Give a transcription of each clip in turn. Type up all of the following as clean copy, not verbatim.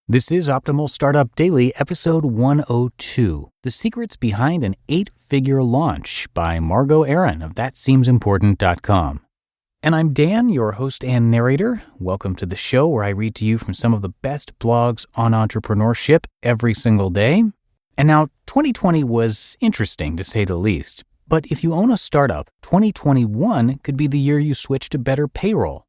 This is Optimal Startup Daily, episode 102, The Secrets Behind an 8-Figure Launch by Margo Aaron of ThatSeemsImportant.com. And I'm Dan, your host and narrator. Welcome to the show where I read to you from some of the best blogs on entrepreneurship every single day. And now, 2020 was interesting to say the least. But if you own a startup, 2021 could be the year you switch to better payroll.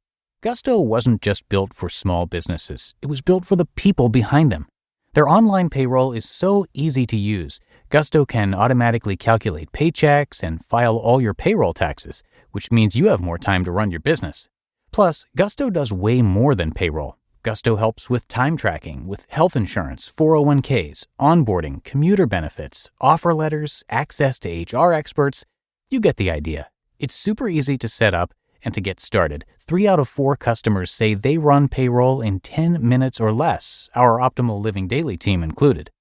Gusto wasn't just built for small businesses. It was built for the people behind them. Their online payroll is so easy to use. Gusto can automatically calculate paychecks and file all your payroll taxes, which means you have more time to run your business. Plus, Gusto does way more than payroll. Gusto helps with time tracking, with health insurance, 401ks, onboarding, commuter benefits, offer letters, access to HR experts. You get the idea. It's super easy to set up and to get started. 3 out of 4 customers say they run payroll in 10 minutes or less, our Optimal Living Daily team included.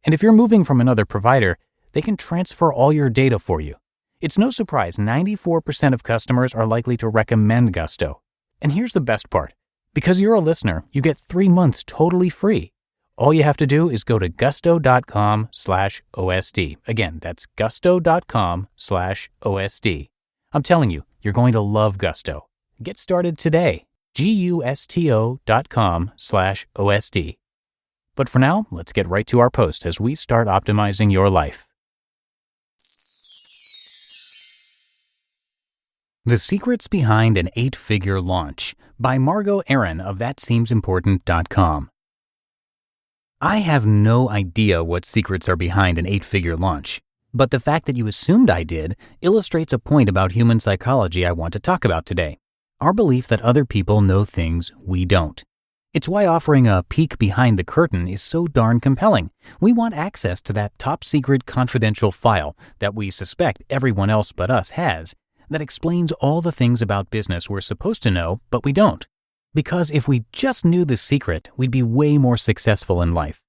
And if you're moving from another provider, they can transfer all your data for you. It's no surprise 94% of customers are likely to recommend Gusto. And here's the best part. Because you're a listener, you get 3 months totally free. All you have to do is go to gusto.com/OSD. Again, that's gusto.com/OSD. I'm telling you, you're going to love Gusto. Get started today. gusto.com/OSD. But for now, let's get right to our post as we start optimizing your life. The Secrets Behind an 8-Figure Launch by Margo Aaron of ThatSeemsImportant.com. I have no idea what secrets are behind an 8-figure launch. But the fact that you assumed I did illustrates a point about human psychology I want to talk about today. Our belief that other people know things we don't. It's why offering a peek behind the curtain is so darn compelling. We want access to that top secret confidential file that we suspect everyone else but us has that explains all the things about business we're supposed to know, but we don't. Because if we just knew the secret, we'd be way more successful in life.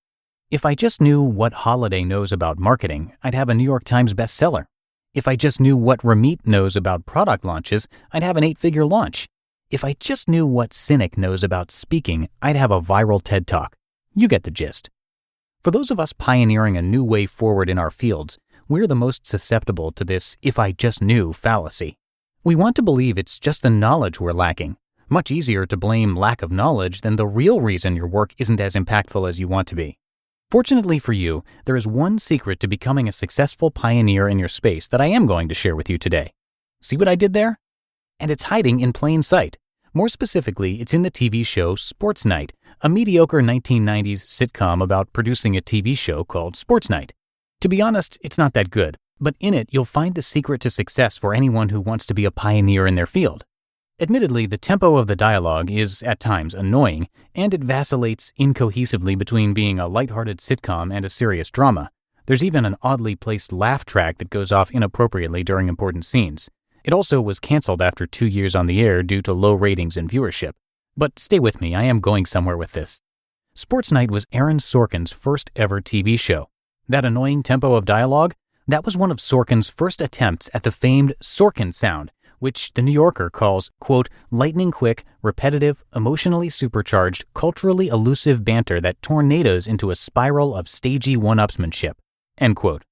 If I just knew what Holiday knows about marketing, I'd have a New York Times bestseller. If I just knew what Ramit knows about product launches, I'd have an 8-figure launch. If I just knew what Cynic knows about speaking, I'd have a viral TED Talk. You get the gist. For those of us pioneering a new way forward in our fields, we're the most susceptible to this if I just knew fallacy. We want to believe it's just the knowledge we're lacking. Much easier to blame lack of knowledge than the real reason your work isn't as impactful as you want to be. Fortunately for you, there is one secret to becoming a successful pioneer in your space that I am going to share with you today. See what I did there? And it's hiding in plain sight. More specifically, it's in the TV show Sports Night, a mediocre 1990s sitcom about producing a TV show called Sports Night. To be honest, it's not that good, but in it you'll find the secret to success for anyone who wants to be a pioneer in their field. Admittedly, the tempo of the dialogue is, at times, annoying, and it vacillates incohesively between being a lighthearted sitcom and a serious drama. There's even an oddly placed laugh track that goes off inappropriately during important scenes. It also was canceled after 2 years on the air due to low ratings and viewership. But stay with me, I am going somewhere with this. Sports Night was Aaron Sorkin's first ever TV show. That annoying tempo of dialogue? That was one of Sorkin's first attempts at the famed Sorkin sound, which The New Yorker calls, quote, lightning quick, repetitive, emotionally supercharged, culturally elusive banter that tornadoes into a spiral of stagey one-upsmanship, end quote.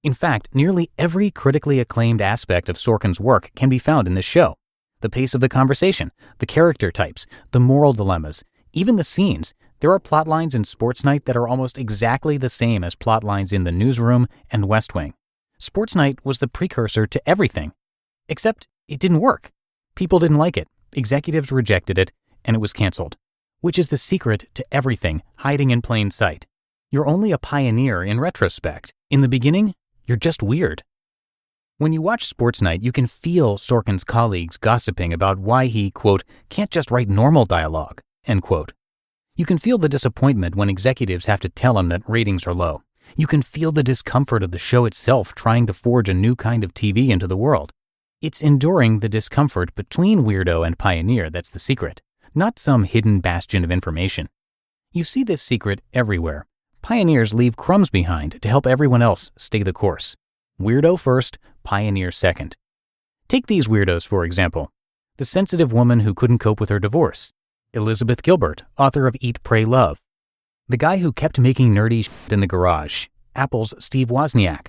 In fact, nearly every critically acclaimed aspect of Sorkin's work can be found in this show. The pace of the conversation, the character types, the moral dilemmas, even the scenes. There are plot lines in Sports Night that are almost exactly the same as plot lines in The Newsroom and West Wing. Sports Night was the precursor to everything. Except it didn't work. People didn't like it, executives rejected it, and it was canceled. Which is the secret to everything hiding in plain sight. You're only a pioneer in retrospect. In the beginning, you're just weird. When you watch Sports Night, you can feel Sorkin's colleagues gossiping about why he, quote, can't just write normal dialogue, end quote. You can feel the disappointment when executives have to tell him that ratings are low. You can feel the discomfort of the show itself trying to forge a new kind of TV into the world. It's enduring the discomfort between weirdo and pioneer that's the secret, not some hidden bastion of information. You see this secret everywhere. Pioneers leave crumbs behind to help everyone else stay the course. Weirdo first, pioneer second. Take these weirdos, for example. The sensitive woman who couldn't cope with her divorce. Elizabeth Gilbert, author of Eat, Pray, Love. The guy who kept making nerdy shit in the garage, Apple's Steve Wozniak.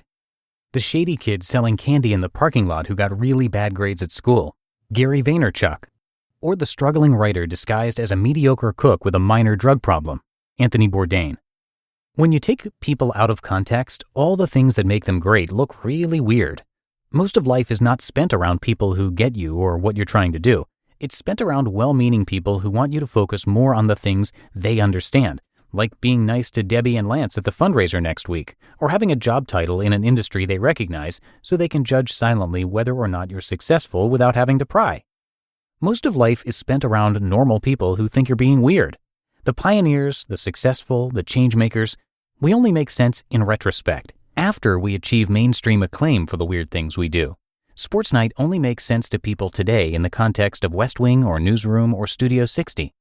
The shady kid selling candy in the parking lot who got really bad grades at school, Gary Vaynerchuk. Or the struggling writer disguised as a mediocre cook with a minor drug problem, Anthony Bourdain. When you take people out of context, all the things that make them great look really weird. Most of life is not spent around people who get you or what you're trying to do. It's spent around well-meaning people who want you to focus more on the things they understand, like being nice to Debbie and Lance at the fundraiser next week, or having a job title in an industry they recognize so they can judge silently whether or not you're successful without having to pry. Most of life is spent around normal people who think you're being weird. The pioneers, the successful, the change makers, we only make sense in retrospect, after we achieve mainstream acclaim for the weird things we do. Sports Night only makes sense to people today in the context of West Wing or Newsroom or Studio 60.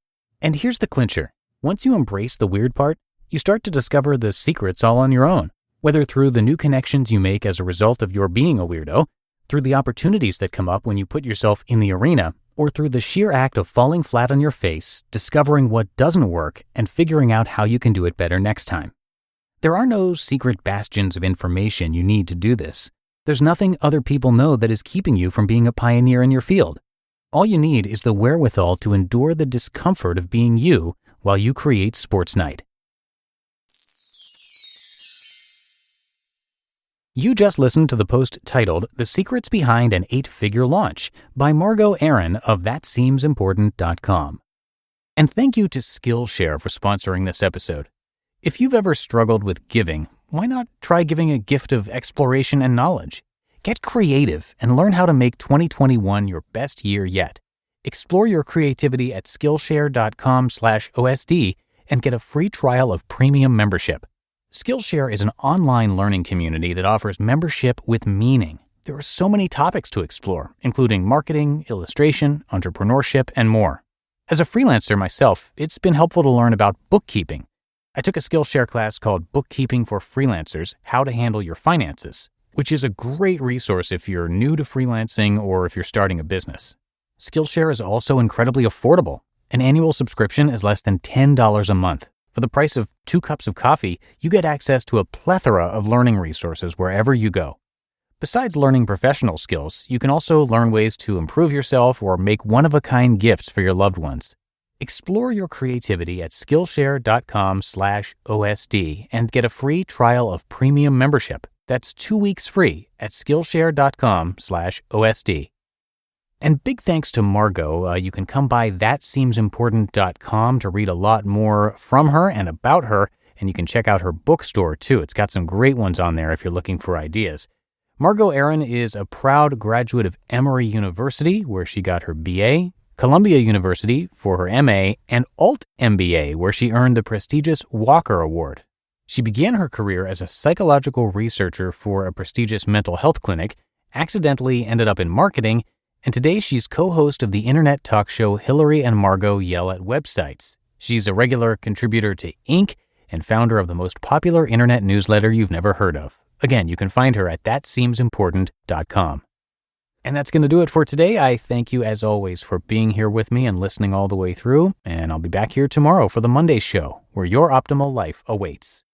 And here's the clincher. Once you embrace the weird part, you start to discover the secrets all on your own, whether through the new connections you make as a result of your being a weirdo, through the opportunities that come up when you put yourself in the arena, or through the sheer act of falling flat on your face, discovering what doesn't work, and figuring out how you can do it better next time. There are no secret bastions of information you need to do this. There's nothing other people know that is keeping you from being a pioneer in your field. All you need is the wherewithal to endure the discomfort of being you while you create Sports Night. You just listened to the post titled The Secrets Behind an 8-Figure Launch by Margo Aaron of ThatSeemsImportant.com. And thank you to Skillshare for sponsoring this episode. If you've ever struggled with giving, why not try giving a gift of exploration and knowledge? Get creative and learn how to make 2021 your best year yet. Explore your creativity at Skillshare.com/OSD and get a free trial of premium membership. Skillshare is an online learning community that offers membership with meaning. There are so many topics to explore, including marketing, illustration, entrepreneurship, and more. As a freelancer myself, it's been helpful to learn about bookkeeping. I took a Skillshare class called Bookkeeping for Freelancers: How to Handle Your Finances, which is a great resource if you're new to freelancing or if you're starting a business. Skillshare is also incredibly affordable. An annual subscription is less than $10 a month. For the price of 2 cups of coffee, you get access to a plethora of learning resources wherever you go. Besides learning professional skills, you can also learn ways to improve yourself or make one-of-a-kind gifts for your loved ones. Explore your creativity at Skillshare.com/OSD and get a free trial of premium membership. That's 2 weeks free at Skillshare.com/OSD. And big thanks to Margo. You can come by ThatSeemsImportant.com to read a lot more from her and about her, and you can check out her bookstore too. It's got some great ones on there if you're looking for ideas. Margo Aaron is a proud graduate of Emory University, where she got her BA, Columbia University for her MA, and altMBA, where she earned the prestigious Walker Award. She began her career as a psychological researcher for a prestigious mental health clinic, accidentally ended up in marketing, and today she's co-host of the internet talk show Hillary and Margo Yell at Websites. She's a regular contributor to Inc. and founder of the most popular internet newsletter you've never heard of. Again, you can find her at ThatSeemsImportant.com. And that's going to do it for today. I thank you as always for being here with me and listening all the way through, and I'll be back here tomorrow for the Monday show, where your optimal life awaits.